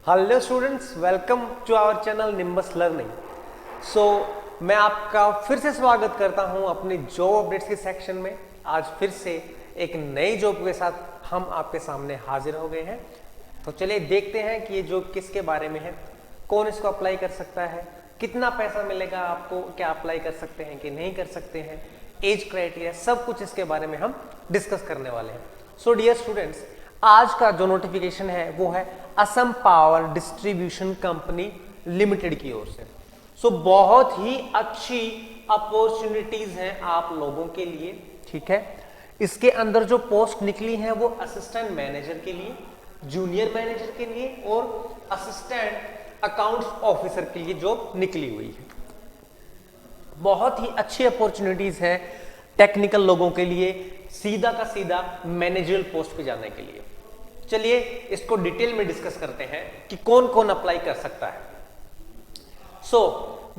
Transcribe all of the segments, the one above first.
Hello students, welcome to our channel Nimbus learning. मैं आपका फिर से स्वागत करता हूं अपनी जॉब अपडेट्स के सेक्शन में। आज फिर से एक नई जॉब के साथ हम आपके सामने हाजिर हो गए हैं। तो चलिए देखते हैं कि ये जॉब किसके बारे में है, कौन इसको अप्लाई कर सकता है, कितना पैसा मिलेगा आपको, क्या अप्लाई कर सकते हैं कि नहीं कर सकते हैं, एज क्राइटेरिया, सब कुछ इसके बारे में हम डिस्कस करने वाले हैं। सो डियर स्टूडेंट्स, आज का जो नोटिफिकेशन है वो है Assam power distribution company limited की ओर से। बहुत ही अच्छी अपॉर्चुनिटीज हैं आप लोगों के लिए, ठीक है। इसके अंदर जो पोस्ट निकली है वो असिस्टेंट मैनेजर के लिए, जूनियर मैनेजर के लिए और असिस्टेंट अकाउंट्स ऑफिसर के लिए जॉब निकली हुई है। बहुत ही अच्छी अपॉर्चुनिटीज है टेक्निकल लोगों के लिए, सीधा का सीधा मैनेजरियल पोस्ट पे जाने के लिए। चलिए इसको डिटेल में डिस्कस करते हैं कि कौन कौन अप्लाई कर सकता है।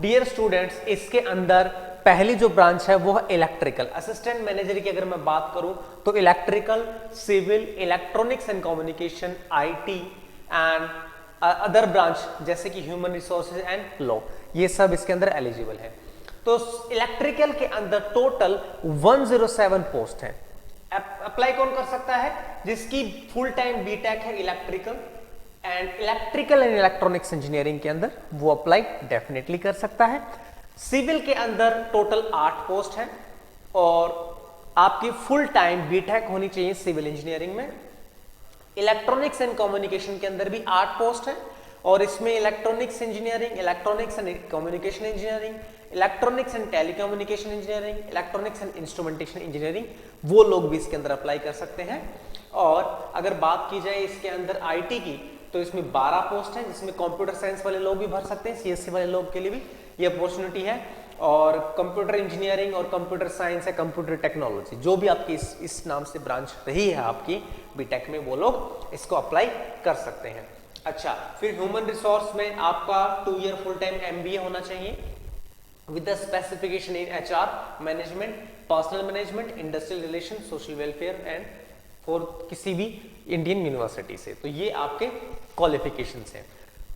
डियर स्टूडेंट्स, इसके अंदर पहली जो ब्रांच है वो है इलेक्ट्रिकल। असिस्टेंट मैनेजर की अगर मैं बात करूं तो electrical, civil, electronics and communication, IT and other branch जैसे कि ह्यूमन रिसोर्सेज एंड लॉ, ये सब इसके अंदर एलिजिबल है। तो इलेक्ट्रिकल के अंदर टोटल 107 पोस्ट है। अप्लाई कौन कर सकता है? जिसकी फुल टाइम बीटेक है इलेक्ट्रिकल एंड इलेक्ट्रॉनिक्स इंजीनियरिंग के अंदर, वो अप्लाई डेफिनेटली कर सकता है। सिविल के अंदर टोटल 8 पोस्ट है और आपकी फुल टाइम बीटेक होनी चाहिए सिविल इंजीनियरिंग में। इलेक्ट्रॉनिक्स एंड कम्युनिकेशन के अंदर भी 8 पोस्ट है और इसमें electronics engineering, electronics and communication engineering, electronics and telecommunication engineering, electronics and instrumentation engineering, वो लोग भी इसके अंदर अप्लाई कर सकते हैं। और अगर बात की जाए इसके अंदर आईटी की, तो इसमें 12 पोस्ट है जिसमें कंप्यूटर साइंस वाले लोग भी भर सकते हैं, सीएससी वाले लोग के लिए भी ये अपॉर्चुनिटी है। और कंप्यूटर इंजीनियरिंग और कंप्यूटर साइंस है, कंप्यूटर टेक्नोलॉजी, जो भी आपकी इस नाम से ब्रांच रही है आपकी बीटेक में, वो लोग इसको अप्लाई कर सकते हैं। अच्छा, फिर ह्यूमन रिसोर्स में आपका 2 ईयर फुल टाइम एमबीए होना चाहिए with the specification in HR, management, personal management, industrial relations, social welfare and for किसी भी इंडियन यूनिवर्सिटी से। तो ये आपके क्वालिफिकेशंस हैं।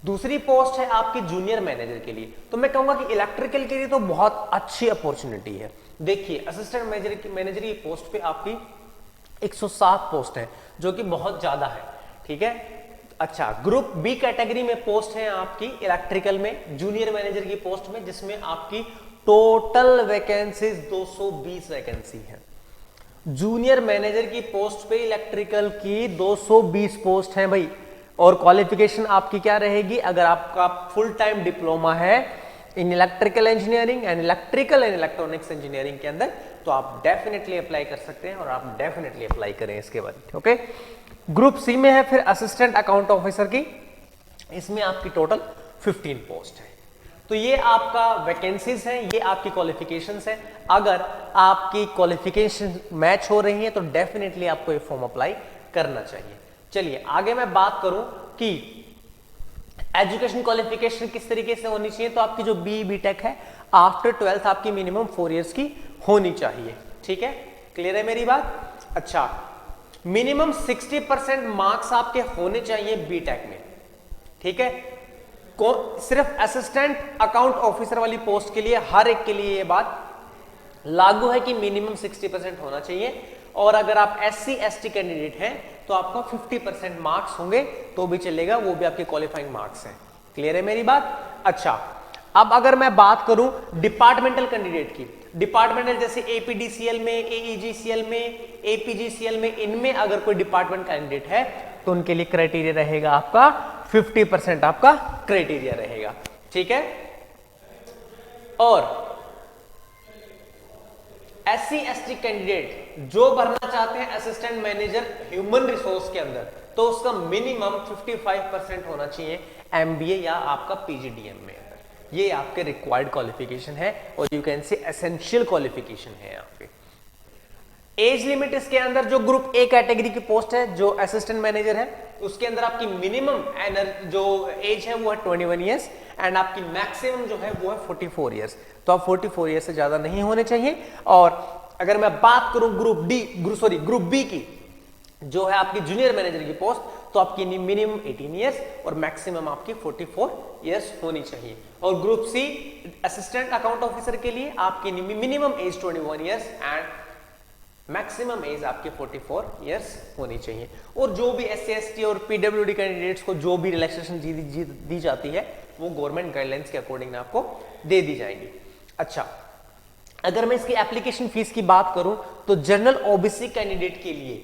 दूसरी पोस्ट है आपकी जूनियर मैनेजर के लिए। तो मैं कहूंगा कि इलेक्ट्रिकल के लिए तो बहुत अच्छी अपॉर्चुनिटी है। देखिए, असिस्टेंट मैनेजर की पोस्ट पे आपकी 107 पोस्ट है, जो कि बहुत ज्यादा है, ठीक है। अच्छा, ग्रुप बी कैटेगरी में पोस्ट है आपकी इलेक्ट्रिकल में जूनियर मैनेजर की पोस्ट में, जिसमें आपकी टोटल वैकेंसीज 220 वैकेंसी है। जूनियर मैनेजर की पोस्ट पे इलेक्ट्रिकल की 220 पोस्ट है भाई। और क्वालिफिकेशन आपकी क्या रहेगी? अगर आपका फुल टाइम डिप्लोमा है in electrical engineering and electronics engineering के अंदर, तो आप डेफिनेटली अप्लाई कर सकते हैं और आप डेफिनेटली अप्लाई करें इसके बाद, ओके। ग्रुप सी में है फिर असिस्टेंट अकाउंट ऑफिसर की, इसमें आपकी टोटल 15 पोस्ट है। तो ये आपका वैकेंसीज है, ये आपकी क्वालिफिकेशंस है। अगर आपकी क्वालिफिकेशन मैच हो रही है तो डेफिनेटली आपको ये फॉर्म अप्लाई करना चाहिए। चलिए आगे मैं बात करूं कि एजुकेशन क्वालिफिकेशन किस तरीके से होनी चाहिए। तो आपकी जो बीटेक है आफ्टर 12th आपकी मिनिमम 4 इयर्स की होनी चाहिए, ठीक है। क्लियर है मेरी बात? अच्छा, मिनिमम 60% मार्क्स आपके होने चाहिए बीटेक में, ठीक है। सिर्फ असिस्टेंट अकाउंट ऑफिसर वाली पोस्ट के लिए, हर एक के लिए ये बात लागू है कि मिनिमम 60% होना चाहिए। और अगर आप SC ST कैंडिडेट हैं तो आपका 50% मार्क्स होंगे तो भी चलेगा, वो भी आपके क्वालिफाइंग मार्क्स हैं। क्लियर है मेरी बात? अच्छा, अब अगर मैं बात करूं डिपार्टमेंटल कैंडिडेट की, डिपार्टमेंटल जैसे APDCL में, AEGCL में, APGCL में, इनमें अगर कोई डिपार्टमेंट कैंडिडेट है तो उनके लिए क्राइटेरिया रहेगा आपका 50% आपका क्राइटेरिया रहेगा, ठीक है। और SC ST कैंडिडेट जो भरना चाहते हैं असिस्टेंट मैनेजर ह्यूमन रिसोर्स के अंदर, तो उसका मिनिमम 55% होना चाहिए MBA या आपका PGDM में। ये आपके रिक्वायर्ड क्वालिफिकेशन है और you can say essential qualification है यहाँ पे। एज लिमिट इसके अंदर जो ग्रुप ए कैटेगरी की पोस्ट है, जो असिस्टेंट मैनेजर है, उसके अंदर आपकी मिनिमम जो एज है वो है 21 ईयर्स एंड आपकी मैक्सिमम जो है वो है 44 ईयर्स। तो आप 44 ईयर्स से ज्यादा नहीं होने चाहिए। और अगर मैं बात करूं ग्रुप बी की, जो है आपकी जूनियर मैनेजर की पोस्ट, तो आपकी मिनिमम 18 ईयर्स और मैक्सिमम आपकी 44 ईयर्स होनी चाहिए। और group C assistant account officer के लिए आपकी minimum age 21 years and maximum age आपके 44 ईयर्स होनी चाहिए। और जो भी SC ST और PWD कैंडिडेट्स को जो भी रिलैक्सेशन दी जाती है वो गवर्नमेंट गाइडलाइंस के अकॉर्डिंग आपको दे दी जाएगी। अच्छा, अगर मैं इसकी एप्लीकेशन फीस की बात करूं तो जनरल OBC कैंडिडेट के लिए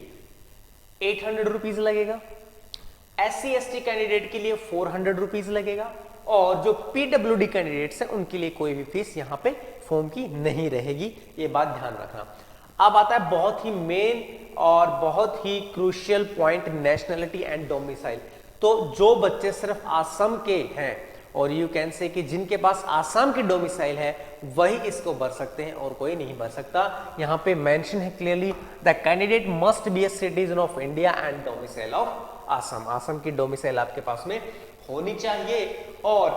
800 रुपीज लगेगा, SC ST कैंडिडेट के लिए 400 रुपीज लगेगा, और जो PWD कैंडिडेट्स हैं उनके लिए कोई भी फीस यहां पे फॉर्म की नहीं रहेगी, ये बात ध्यान रखना। अब आता है बहुत ही मेन और बहुत ही crucial point, nationality and domicile. तो जो बच्चे सिर्फ आसाम के हैं और यू कैन से कि जिनके पास आसाम की डोमिसाइल है वही इसको भर सकते हैं और कोई नहीं भर सकता। यहाँ पे मेंशन है clearly the candidate must be a citizen of India and domicile of Assam. Assam की डोमिसाइल आपके पास में होनी चाहिए, और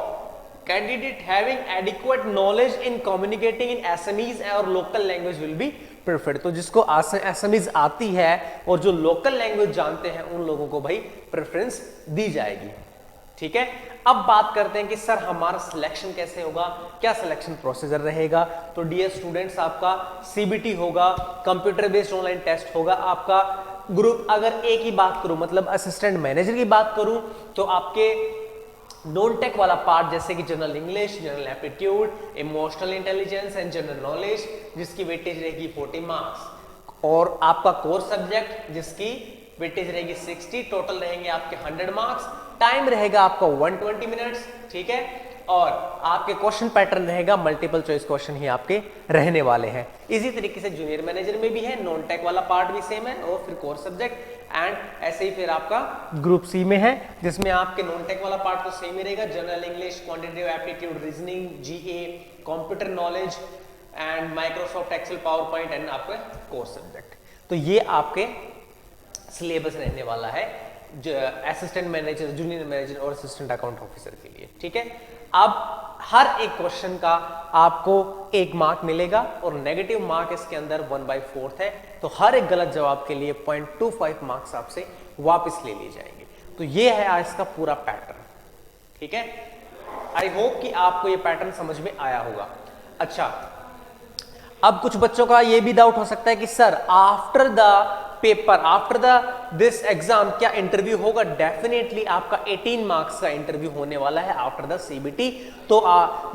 candidate having adequate knowledge in communicating in Assamese और local language will be preferred. तो जिसको एसएमईज आती है और जो लोकल लैंग्वेज जानते हैं उन लोगों को भाई प्रेफरेंस दी जाएगी। ठीक है, अब बात करते हैं कि सर हमारा सिलेक्शन कैसे होगा, क्या सिलेक्शन प्रोसीजर रहेगा। तो डियर स्टूडेंट्स, आपका CBT होगा, कंप्यूटर बेस्ड ऑनलाइन टेस्ट होगा। आपका ग्रुप अगर ए की बात करूं, मतलब असिस्टेंट मैनेजर की बात करूं, तो आपके नॉन टेक वाला पार्ट जैसे कि general English, general aptitude, emotional intelligence and general knowledge, जिसकी वेटेज रहेगी 40 मार्क्स, और आपका कोर सब्जेक्ट जिसकी वेटेज रहेगी 60, टोटल रहेंगे आपके 100 मार्क्स। टाइम रहेगा आपका 120 मिनट्स। ठीक है, और आपके क्वेश्चन पैटर्न रहेगा मल्टीपल चॉइस क्वेश्चन ही आपके रहने वाले हैं। इसी तरीके से जूनियर मैनेजर में भी है, नॉन टेक वाला पार्ट भी सेम है, और फिर कोर सब्जेक्ट, एंड ऐसे ही फिर आपका ग्रुप सी में है जिसमें आपके नॉन टेक वाला पार्ट तो सेम ही रहेगा, general English, quantitative aptitude, reasoning, GA, computer knowledge and Microsoft Excel, PowerPoint and आपका कोर सब्जेक्ट। तो ये आपके सिलेबस रहने वाला है असिस्टेंट मैनेजर, जूनियर मैनेजर और असिस्टेंट अकाउंट ऑफिसर के लिए। ठीक है, अब हर एक क्वेश्चन का आपको 1 मार्क मिलेगा और नेगेटिव मार्क इसके अंदर 1/4 है, तो हर एक गलत जवाब के लिए 0.25 मार्क्स आपसे वापस ले लिए जाएंगे। तो ये है आज का पूरा पैटर्न। ठीक है, आई होप कि आपको ये पैटर्न समझ में आया होगा। अच्छा, अब कुछ बच्चों का ये भी डाउट हो सकता है कि sir after the paper, after this exam क्या इंटरव्यू होगा। डेफिनेटली आपका 18 मार्क्स का इंटरव्यू होने वाला है आफ्टर द CBT। तो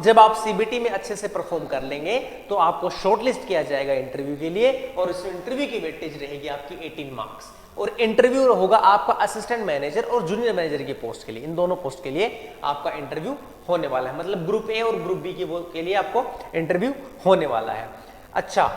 जब आप CBT में अच्छे से परफॉर्म कर लेंगे तो आपको शॉर्टलिस्ट किया जाएगा इंटरव्यू के लिए, और इस इंटरव्यू की वेटेज रहेगी आपकी 18 मार्क्स। और इंटरव्यू होगा आपका असिस्टेंट मैनेजर और जूनियर मैनेजर की पोस्ट के लिए, इन दोनों पोस्ट के लिए आपका इंटरव्यू होने वाला है। मतलब ग्रुप ए और ग्रुप बी के लिए आपको इंटरव्यू होने वाला है। अच्छा,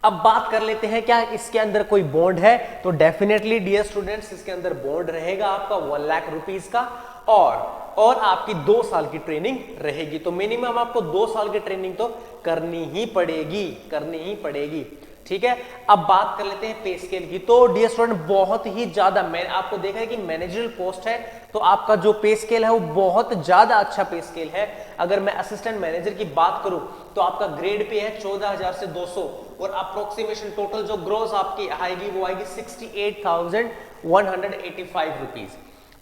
अब बात कर लेते हैं क्या इसके अंदर कोई बॉन्ड है। तो डेफिनेटली डियर स्टूडेंट्स, इसके अंदर बॉन्ड रहेगा आपका 1 लाख रुपीज का, और आपकी 2 साल की ट्रेनिंग रहेगी। तो मिनिमम आपको 2 साल की ट्रेनिंग तो करनी ही पड़ेगी। ठीक है, अब बात कर लेते हैं पे स्केल की। तो डियर स्टूडेंट, बहुत ही ज्यादा, मैं आपको देखा है कि मैनेजरियल पोस्ट है तो आपका जो पे स्केल है वो बहुत ज्यादा अच्छा पे स्केल है। अगर मैं असिस्टेंट मैनेजर की बात करूं तो आपका ग्रेड पे है 14,000 से 200, और अप्रोक्सीमेशन टोटल जो ग्रोस आपकी आएगी वो आएगी 68,185 रुपीज,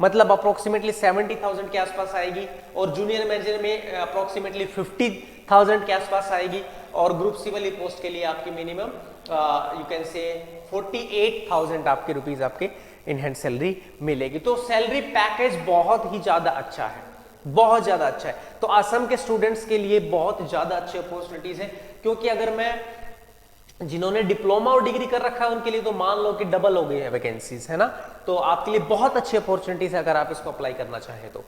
मतलब अप्रोक्सीमेटली 70,000 के आसपास आएगी। और जूनियर मैनेजर में अप्रोक्सीमेटली 50,000 के आसपास आएगी, और ग्रुप सी वाली पोस्ट के लिए आपकी मिनिमम यू कैन से 48,000 आपके रुपीज आपके इन हैंड सैलरी मिलेगी। तो सैलरी पैकेज बहुत ही ज्यादा अच्छा है, बहुत ज्यादा अच्छा है। तो असम के स्टूडेंट्स के लिए बहुत ज्यादा अच्छी अपॉर्चुनिटीज है, क्योंकि अगर मैं जिन्होंने डिप्लोमा और डिग्री कर रखा है उनके लिए तो मान लो कि डबल हो गई है वैकेंसीज, है ना। तो आपके लिए बहुत अच्छी अपॉर्चुनिटीज है अगर आप इसको अप्लाई करना चाहें तो।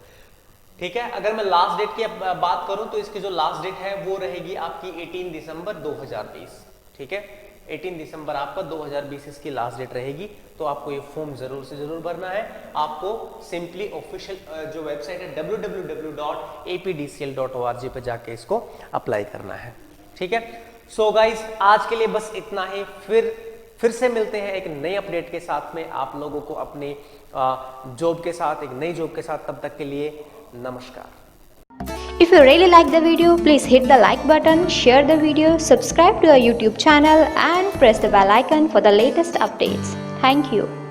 ठीक है, अगर मैं लास्ट डेट की बात करूं तो इसकी जो लास्ट डेट है वो रहेगी आपकी 18 दिसंबर 2020। ठीक है, 18 दिसंबर आपका 2020 इसकी लास्ट डेट रहेगी। तो आपको ये फॉर्म जरूर से जरूर भरना है। आपको सिंपली ऑफिशियल जो वेबसाइट है www.apdcl.org पे जाके इसको अप्लाई करना है। ठीक है, सो गाइज आज के लिए बस इतना ही। फिर से मिलते हैं एक नई अपडेट के साथ में आप लोगों को अपनी जॉब के साथ, एक नई जॉब के साथ। तब तक के लिए नमस्कार। If you really like the video, please hit the like button, share the video, subscribe to our YouTube channel and press the bell icon for the latest updates. Thank you.